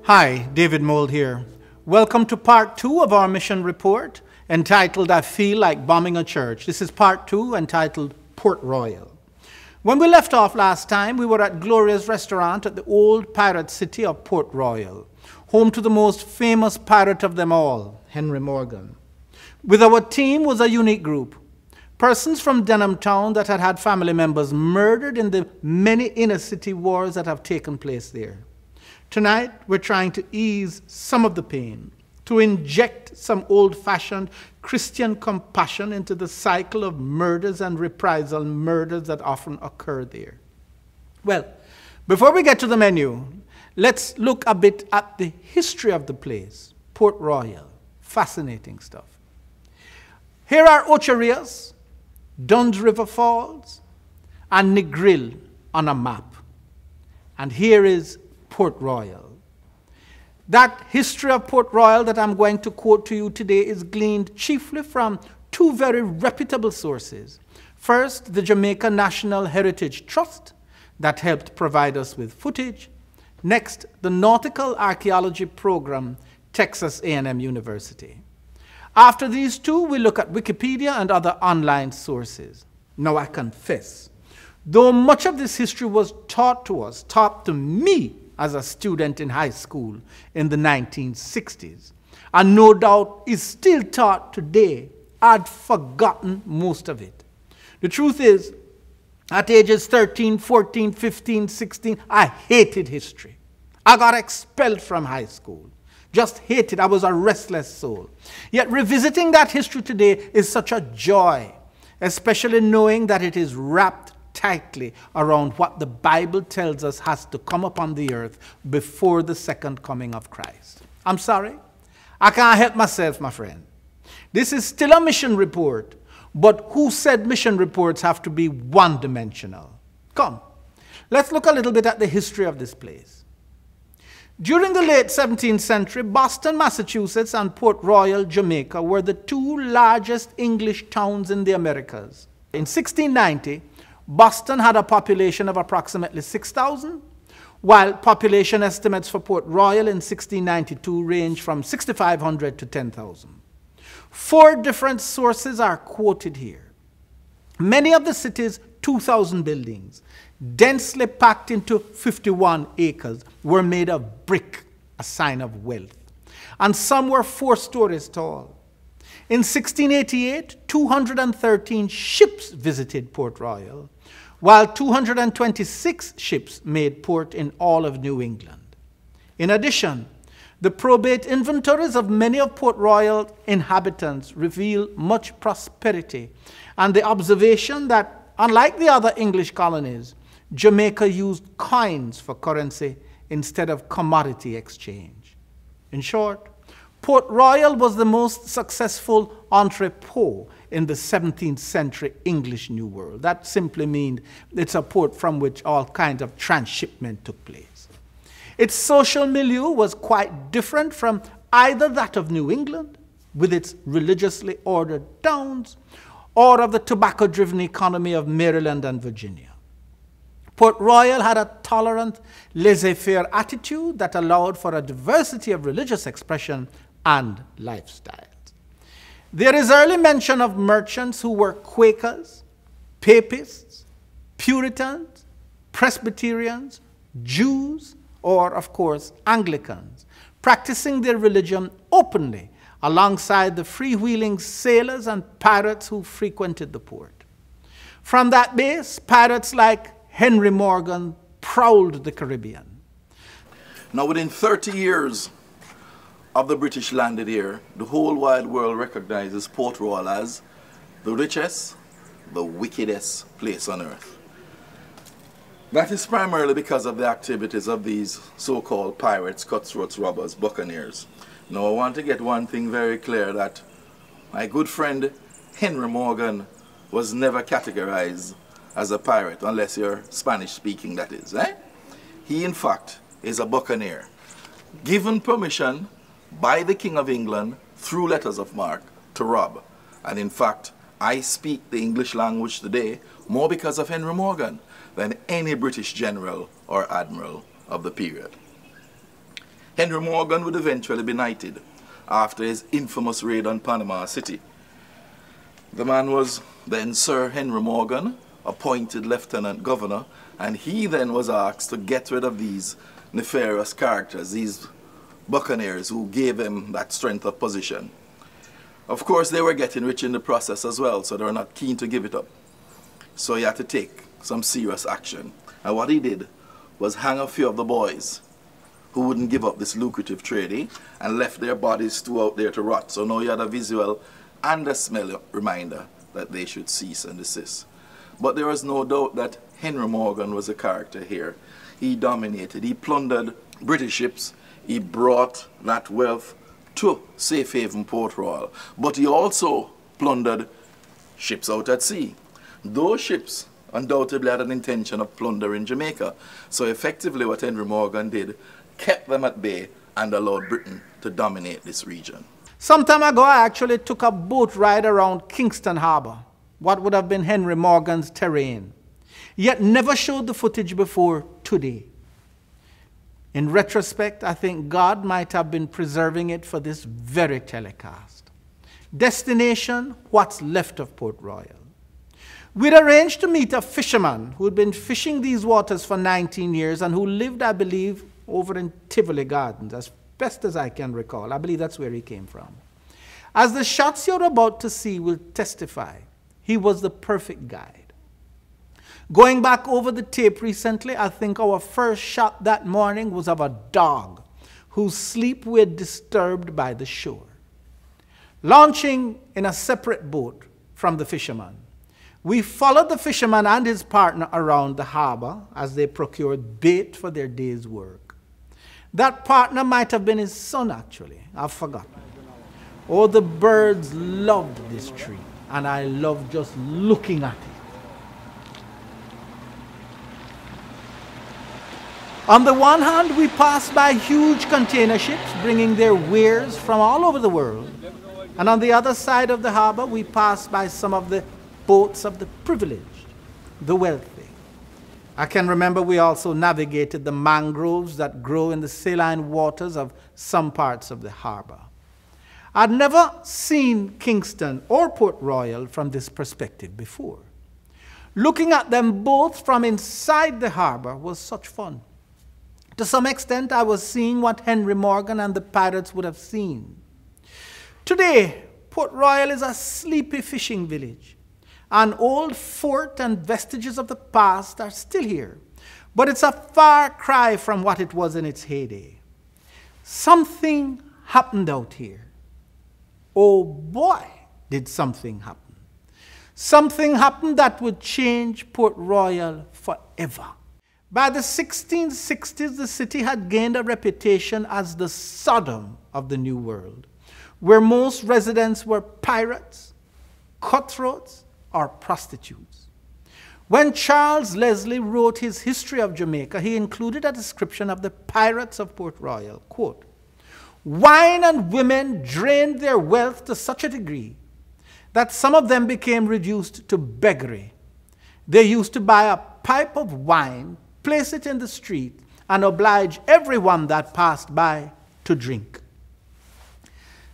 Hi, David Mould here. Welcome to part 2 of our mission report entitled I Feel Like Bombing a Church. This is part 2 entitled Port Royal. When we left off last time, we were at Gloria's restaurant at the old pirate city of Port Royal, home to the most famous pirate of them all, Henry Morgan. With our team was a unique group. Persons from Denham Town that had had family members murdered in the many inner city wars that have taken place there. Tonight, we're trying to ease some of the pain, to inject some old-fashioned Christian compassion into the cycle of murders and reprisal murders that often occur there. Well, before we get to the menu, let's look a bit at the history of the place, Port Royal. Fascinating stuff. Here are Ocho Rios, Dunn's River Falls, and Negril on a map. And here is Port Royal. That history of Port Royal that I'm going to quote to you today is gleaned chiefly from two very reputable sources. First, the Jamaica National Heritage Trust that helped provide us with footage. Next, the Nautical Archaeology Program, Texas A&M University. After these two, we look at Wikipedia and other online sources. Now I confess, though much of this history was taught to me as a student in high school in the 1960s, and no doubt is still taught today, I'd forgotten most of it. The truth is, at ages 13, 14, 15, 16, I hated history. I got expelled from high school. Just hated. I was a restless soul. Yet revisiting that history today is such a joy, especially knowing that it is wrapped tightly around what the Bible tells us has to come upon the earth before the second coming of Christ. I'm sorry, I can't help myself, my friend. This is still a mission report, but who said mission reports have to be one-dimensional? Come, let's look a little bit at the history of this place. During the late 17th century, Boston, Massachusetts and Port Royal, Jamaica were the two largest English towns in the Americas. In 1690, Boston had a population of approximately 6,000, while population estimates for Port Royal in 1692 range from 6,500 to 10,000. 4 different sources are quoted here. Many of the city's 2,000 buildings, densely packed into 51 acres, were made of brick, a sign of wealth, and some were 4 stories tall. In 1688, 213 ships visited Port Royal, while 226 ships made port in all of New England. In addition, the probate inventories of many of Port Royal inhabitants reveal much prosperity and the observation that, unlike the other English colonies, Jamaica used coins for currency instead of commodity exchange. In short, Port Royal was the most successful entrepot in the 17th century English New World. That simply means it's a port from which all kinds of transshipment took place. Its social milieu was quite different from either that of New England, with its religiously ordered towns, or of the tobacco-driven economy of Maryland and Virginia. Port Royal had a tolerant, laissez-faire attitude that allowed for a diversity of religious expression and lifestyles. There is early mention of merchants who were Quakers, Papists, Puritans, Presbyterians, Jews, or, of course, Anglicans, practicing their religion openly alongside the freewheeling sailors and pirates who frequented the port. From that base, pirates like Henry Morgan prowled the Caribbean. Now, within 30 years of the British landed here, the whole wide world recognizes Port Royal as the richest, the wickedest place on earth. That is primarily because of the activities of these so-called pirates, cutthroats, robbers, buccaneers. Now, I want to get one thing very clear, that my good friend Henry Morgan was never categorized as a pirate, unless you're Spanish-speaking, that is. He, in fact, is a buccaneer, given permission by the King of England through letters of marque to rob. And in fact, I speak the English language today more because of Henry Morgan than any British general or admiral of the period. Henry Morgan would eventually be knighted after his infamous raid on Panama City. The man was then Sir Henry Morgan, appointed Lieutenant Governor, and he then was asked to get rid of these nefarious characters, these buccaneers who gave him that strength of position. Of course, they were getting rich in the process as well, so they were not keen to give it up. So he had to take some serious action. And what he did was hang a few of the boys who wouldn't give up this lucrative trading and left their bodies too out there to rot. So now you had a visual and a smell reminder that they should cease and desist. But there was no doubt that Henry Morgan was a character here. He dominated, he plundered British ships, he brought that wealth to safe haven Port Royal, but he also plundered ships out at sea. Those ships undoubtedly had an intention of plundering Jamaica, so effectively what Henry Morgan did, kept them at bay and allowed Britain to dominate this region. Some time ago, I actually took a boat ride around Kingston Harbor, what would have been Henry Morgan's terrain, yet never showed the footage before today. In retrospect, I think God might have been preserving it for this very telecast. Destination, what's left of Port Royal. We'd arranged to meet a fisherman who'd been fishing these waters for 19 years and who lived, I believe, over in Tivoli Gardens, as best as I can recall. I believe that's where he came from. As the shots you're about to see will testify, he was the perfect guide. Going back over the tape recently, I think our first shot that morning was of a dog whose sleep we had disturbed by the shore. Launching in a separate boat from the fisherman, we followed the fisherman and his partner around the harbor as they procured bait for their day's work. That partner might have been his son, actually. I've forgotten. Oh, the birds loved this tree, and I loved just looking at it. On the one hand, we passed by huge container ships bringing their wares from all over the world. And on the other side of the harbor, we passed by some of the boats of the privileged, the wealthy. I can remember we also navigated the mangroves that grow in the saline waters of some parts of the harbor. I'd never seen Kingston or Port Royal from this perspective before. Looking at them both from inside the harbor was such fun. To some extent, I was seeing what Henry Morgan and the pirates would have seen. Today, Port Royal is a sleepy fishing village. An old fort and vestiges of the past are still here, but it's a far cry from what it was in its heyday. Something happened out here. Oh boy, did something happen. Something happened that would change Port Royal forever. By the 1660s, the city had gained a reputation as the Sodom of the New World, where most residents were pirates, cutthroats, or prostitutes. When Charles Leslie wrote his history of Jamaica, he included a description of the pirates of Port Royal. Quote, "Wine and women drained their wealth to such a degree that some of them became reduced to beggary. They used to buy a pipe of wine, place it in the street, and oblige everyone that passed by to drink."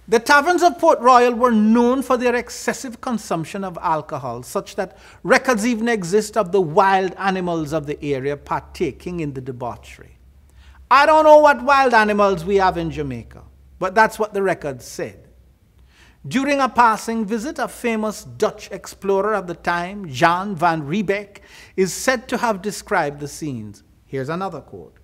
The taverns of Port Royal were known for their excessive consumption of alcohol, such that records even exist of the wild animals of the area partaking in the debauchery. I don't know what wild animals we have in Jamaica, but that's what the records said. During a passing visit, a famous Dutch explorer of the time, Jan van Riebeck, is said to have described the scenes. Here's another quote.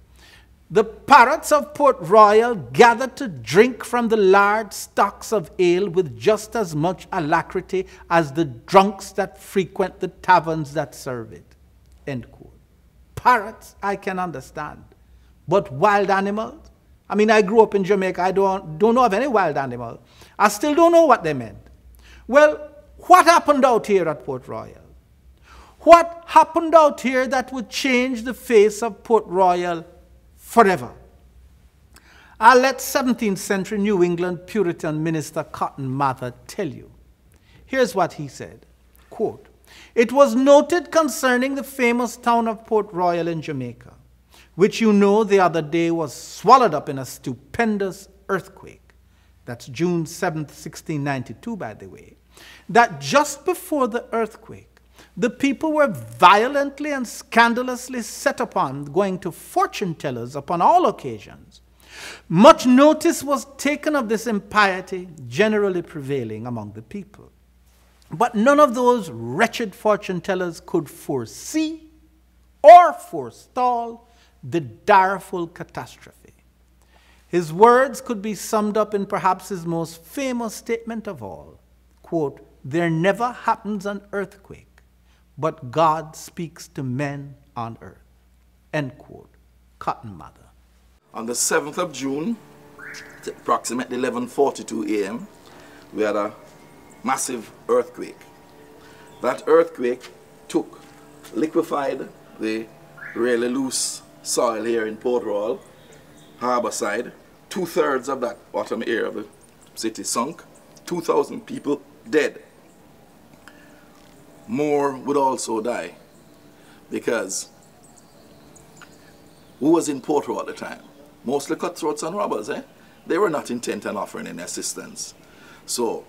The parrots of Port Royal gathered to drink from the large stocks of ale with just as much alacrity as the drunks that frequent the taverns that serve it. End quote. Parrots, I can understand. But wild animals? I mean, I grew up in Jamaica. I don't know of any wild animal. I still don't know what they meant. Well, what happened out here at Port Royal? What happened out here that would change the face of Port Royal forever? I'll let 17th century New England Puritan minister Cotton Mather tell you. Here's what he said, quote, "It was noted concerning the famous town of Port Royal in Jamaica, which you know the other day was swallowed up in a stupendous earthquake." That's June 7th, 1692, by the way. That just before the earthquake, the people were violently and scandalously set upon going to fortune tellers upon all occasions. Much notice was taken of this impiety generally prevailing among the people. But none of those wretched fortune tellers could foresee or forestall the direful catastrophe. His words could be summed up in perhaps his most famous statement of all, quote, "There never happens an earthquake, but God speaks to men on earth," end quote. Cotton Mather. On the 7th of June, at approximately 11:42 a.m., we had a massive earthquake. That earthquake liquefied the really loose soil here in Port Royal, harbour side. 2/3 of that bottom area of the city sunk. 2,000 people dead. More would also die, because who was in Port Royal at the time? Mostly cutthroats and robbers, eh? They were not intent on offering any assistance. So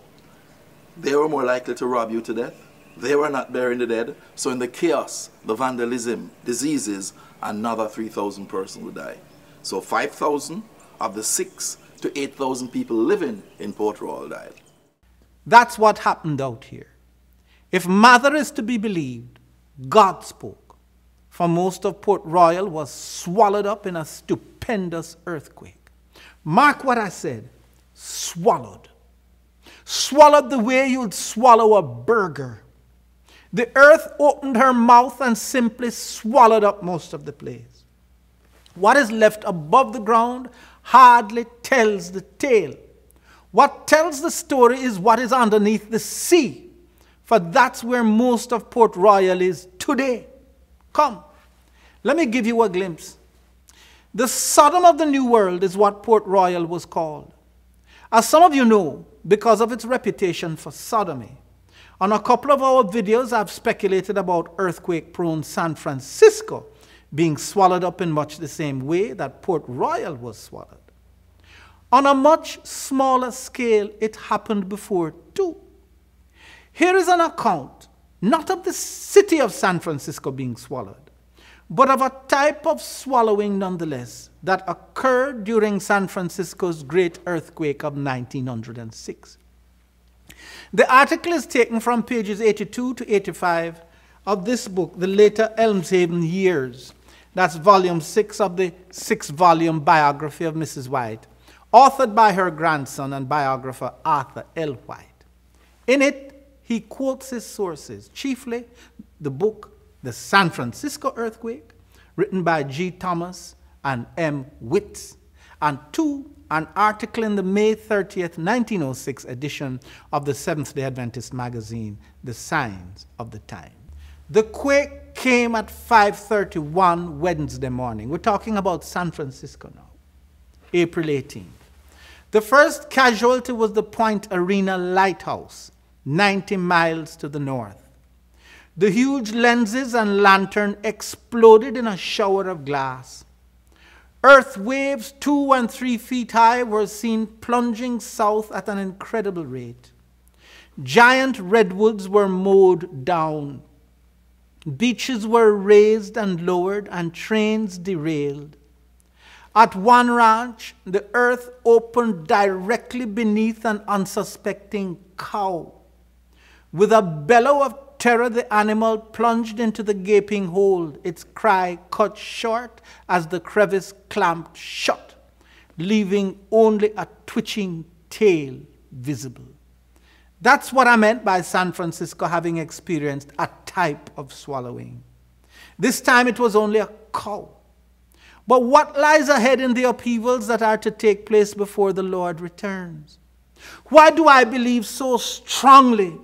they were more likely to rob you to death. They were not burying the dead. So in the chaos, the vandalism, diseases, another 3,000 persons would die. So 5,000 of the 6,000 to 8,000 people living in Port Royal died. That's what happened out here. If Mather is to be believed, God spoke. For most of Port Royal was swallowed up in a stupendous earthquake. Mark what I said, swallowed. Swallowed the way you'd swallow a burger. The earth opened her mouth and simply swallowed up most of the place. What is left above the ground hardly tells the tale. What tells the story is what is underneath the sea, for that's where most of Port Royal is today. Come, let me give you a glimpse. The Sodom of the New World is what Port Royal was called. As some of you know, because of its reputation for sodomy, on a couple of our videos I've speculated about earthquake-prone San Francisco being swallowed up in much the same way that Port Royal was swallowed. On a much smaller scale, it happened before too. Here is an account, not of the city of San Francisco being swallowed, but of a type of swallowing nonetheless that occurred during San Francisco's great earthquake of 1906. The article is taken from pages 82 to 85 of this book, The Later Elmshaven Years. That's volume 6 of the 6-volume biography of Mrs. White, authored by her grandson and biographer Arthur L. White. In it, he quotes his sources, chiefly the book The San Francisco Earthquake, written by G. Thomas and M. Witts, and 2, an article in the May 30th, 1906 edition of the Seventh-day Adventist magazine, The Signs of the Time. The quake came at 5:31 Wednesday morning. We're talking about San Francisco now, April 18th. The first casualty was the Point Arena Lighthouse, 90 miles to the north. The huge lenses and lantern exploded in a shower of glass. Earth waves 2 and 3 feet high were seen plunging south at an incredible rate. Giant redwoods were mowed down. Beaches were raised and lowered and trains derailed. At one ranch, the earth opened directly beneath an unsuspecting cow. With a bellow of terror, the animal plunged into the gaping hole, its cry cut short as the crevice clamped shut, leaving only a twitching tail visible. That's what I meant by San Francisco having experienced a type of swallowing. This time it was only a cow. But what lies ahead in the upheavals that are to take place before the Lord returns? Why do I believe so strongly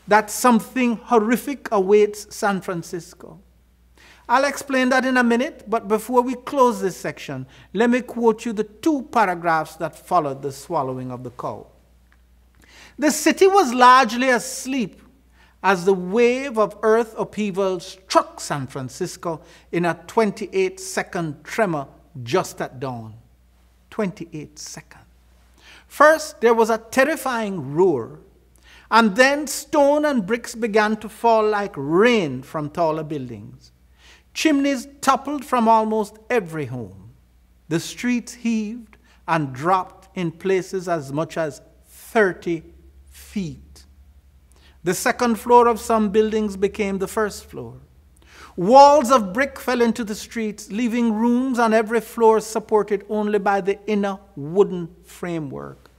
that something horrific awaits San Francisco? I'll explain that in a minute, but before we close this section, let me quote you the 2 paragraphs that followed the swallowing of the cow. The city was largely asleep as the wave of earth upheaval struck San Francisco in a 28-second tremor just at dawn. 28 seconds. First, there was a terrifying roar, and then stone and bricks began to fall like rain from taller buildings. Chimneys toppled from almost every home. The streets heaved and dropped in places as much as 30 feet. The second floor of some buildings became the first floor. Walls of brick fell into the streets, leaving rooms on every floor supported only by the inner wooden framework.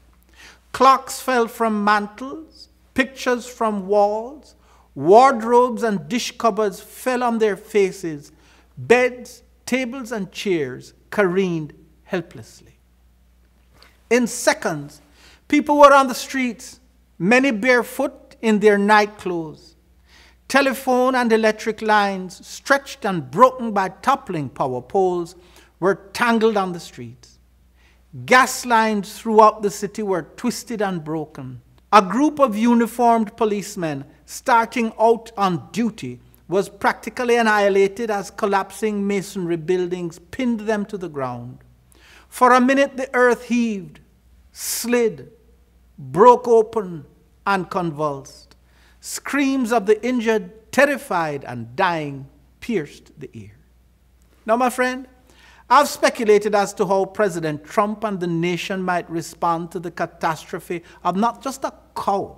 Clocks fell from mantels, pictures from walls, wardrobes and dish cupboards fell on their faces. Beds, tables, and chairs careened helplessly. In seconds, people were on the streets, many barefoot in their night clothes. Telephone and electric lines, stretched and broken by toppling power poles, were tangled on the streets. Gas lines throughout the city were twisted and broken. A group of uniformed policemen starting out on duty was practically annihilated as collapsing masonry buildings pinned them to the ground. For a minute, the earth heaved, slid, broke open, and convulsed. Screams of the injured, terrified, and dying pierced the ear. Now, my friend, I've speculated as to how President Trump and the nation might respond to the catastrophe of not just a cow,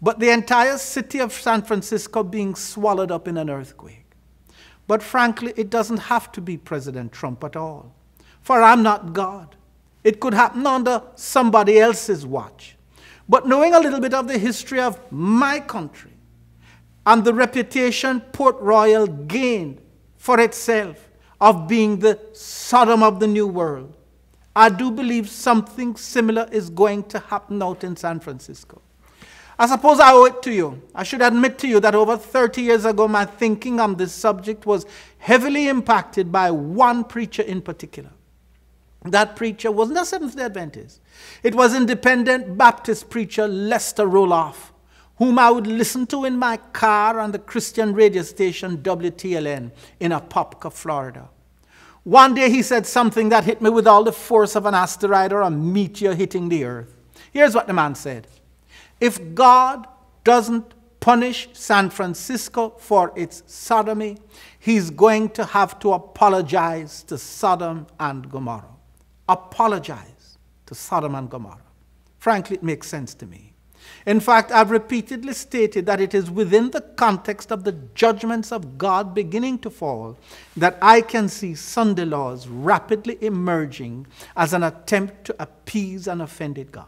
but the entire city of San Francisco being swallowed up in an earthquake. But frankly, it doesn't have to be President Trump at all, for I'm not God. It could happen under somebody else's watch. But knowing a little bit of the history of my country and the reputation Port Royal gained for itself of being the Sodom of the New World, I do believe something similar is going to happen out in San Francisco. I suppose I owe it to you. I should admit to you that over 30 years ago, my thinking on this subject was heavily impacted by one preacher in particular. That preacher was not Seventh-day Adventist. It was independent Baptist preacher Lester Roloff, whom I would listen to in my car on the Christian radio station WTLN in Apopka, Florida. One day he said something that hit me with all the force of an asteroid or a meteor hitting the earth. Here's what the man said. If God doesn't punish San Francisco for its sodomy, he's going to have to apologize to Sodom and Gomorrah. Apologize to Sodom and Gomorrah. Frankly, it makes sense to me. In fact, I've repeatedly stated that it is within the context of the judgments of God beginning to fall that I can see Sunday laws rapidly emerging as an attempt to appease an offended God.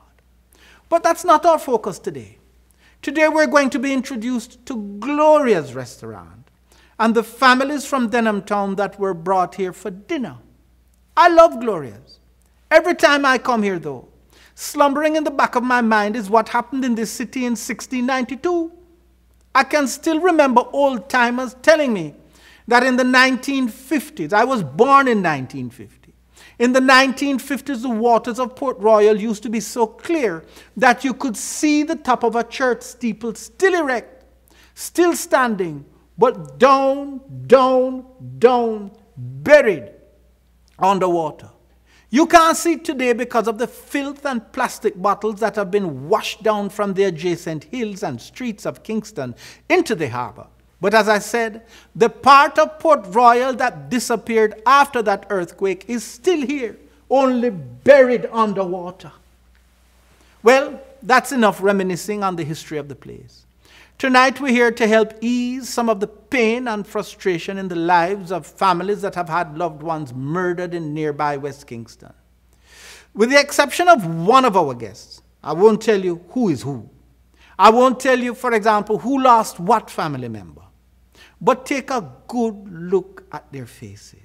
But that's not our focus today. Today we're going to be introduced to Gloria's restaurant and the families from Denhamtown that were brought here for dinner. I love Gloria's. Every time I come here, though, slumbering in the back of my mind is what happened in this city in 1692. I can still remember old-timers telling me that in the 1950s, I was born in 1950, in the 1950s, the waters of Port Royal used to be so clear that you could see the top of a church steeple still erect, still standing, but down, buried underwater. You can't see it today because of the filth and plastic bottles that have been washed down from the adjacent hills and streets of Kingston into the harbor. But as I said, the part of Port Royal that disappeared after that earthquake is still here, only buried underwater. Well, that's enough reminiscing on the history of the place. Tonight we're here to help ease some of the pain and frustration in the lives of families that have had loved ones murdered in nearby West Kingston. With the exception of one of our guests, I won't tell you who is who. I won't tell you, for example, who lost what family member. But take a good look at their faces.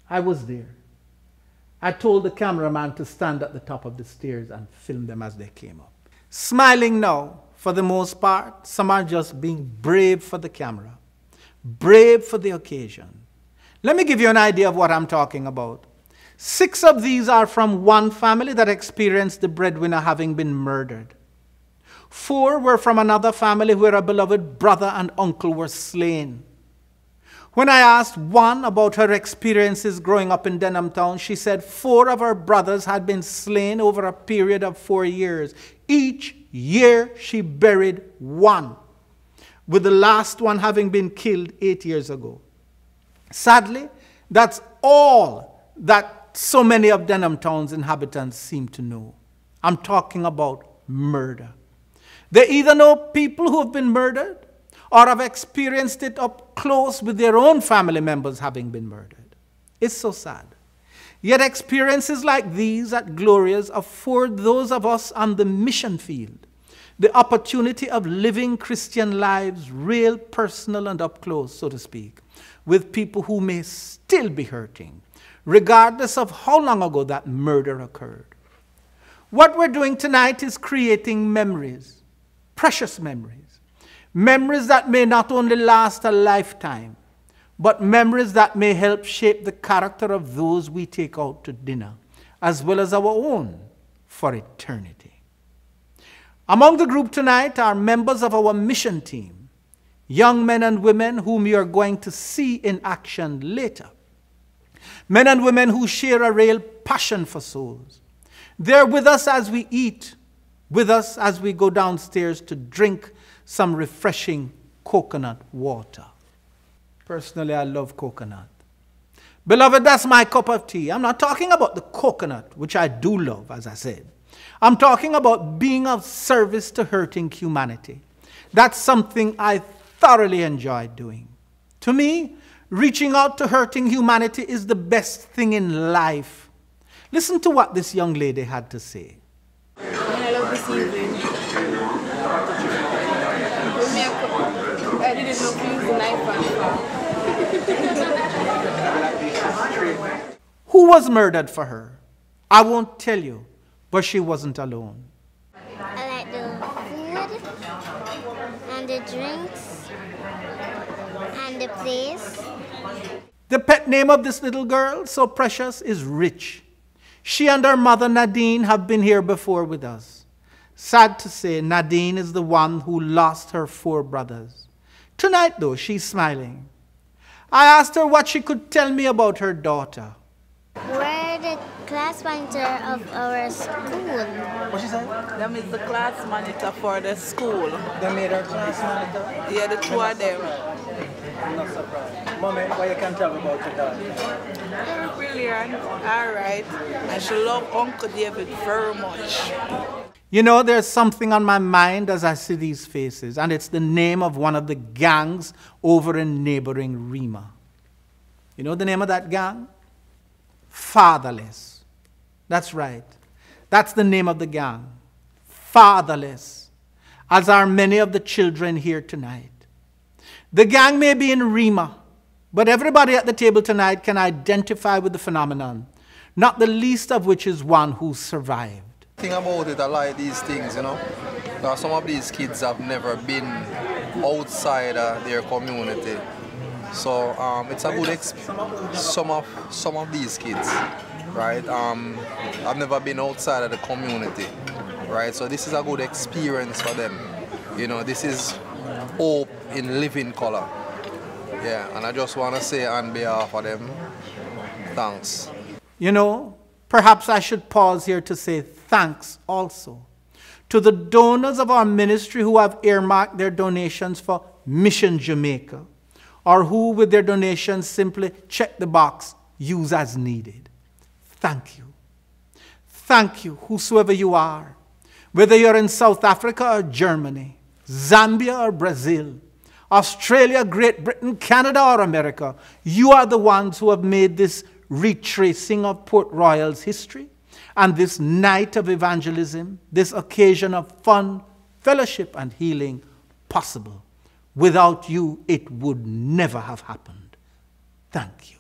I was there. I told the cameraman to stand at the top of the stairs and film them as they came up. Smiling now, for the most part, some are just being brave for the camera, brave for the occasion. Let me give you an idea of what I'm talking about. 6 of these are from one family that experienced the breadwinner having been murdered. 4 were from another family where a beloved brother and uncle were slain. When I asked one about her experiences growing up in Denham Town, she said 4 of her brothers had been slain over a period of 4 years. Each year she buried one, with the last one having been killed 8 years ago. Sadly, that's all that so many of Denham Town's inhabitants seem to know. I'm talking about murder. They either know people who have been murdered or have experienced it up close with their own family members having been murdered. It's so sad. Yet experiences like these at Gloria's afford those of us on the mission field the opportunity of living Christian lives, real, personal, and up close, so to speak, with people who may still be hurting, regardless of how long ago that murder occurred. What we're doing tonight is creating memories, precious memories. Memories that may not only last a lifetime, but memories that may help shape the character of those we take out to dinner, as well as our own for eternity. Among the group tonight are members of our mission team, young men and women whom you are going to see in action later. Men and women who share a real passion for souls. They're with us as we eat, with us as we go downstairs to drink some refreshing coconut water. Personally, I love coconut. Beloved, that's my cup of tea. I'm not talking about the coconut, which I do love, as I said. I'm talking about being of service to hurting humanity. That's something I thoroughly enjoy doing. To me, reaching out to hurting humanity is the best thing in life. Listen to what this young lady had to say. I love this evening. I didn't know to use the knife and Who was murdered for her? I won't tell you, but she wasn't alone. I like the food and the drinks and the place. The pet name of this little girl, so precious, is Rich. She and her mother Nadine have been here before with us. Sad to say, Nadine is the one who lost her 4 brothers. Tonight, though, she's smiling. I asked her what she could tell me about her daughter. We're the class monitor of our school. What she said? Them is the class monitor for the school. They made her class monitor? Yeah, the 2 of them. I'm not surprised. Mommy, what you can tell me about your daughter? Brilliant. All right. And she loves Uncle David very much. You know, there's something on my mind as I see these faces, and it's the name of one of the gangs over in neighboring Rima. You know the name of that gang? Fatherless. That's right. That's the name of the gang. Fatherless. As are many of the children here tonight. The gang may be in Rima, but everybody at the table tonight can identify with the phenomenon, not the least of which is one who survived. Thing about it, I like these things, you know. Now, some of these kids have never been outside their community, so it's a good experience. Some of these kids, right? I've never been outside of the community, right? So this is a good experience for them. You know, this is hope in living color. Yeah, and I just want to say on behalf of them, thanks. You know, perhaps I should pause here to say thanks also to the donors of our ministry who have earmarked their donations for Mission Jamaica, or who with their donations simply check the box, use as needed. Thank you. Thank you, whosoever you are, whether you're in South Africa or Germany, Zambia or Brazil, Australia, Great Britain, Canada or America. You are the ones who have made this retracing of Port Royal's history and this night of evangelism, this occasion of fun, fellowship, and healing possible. Without you, it would never have happened. Thank you.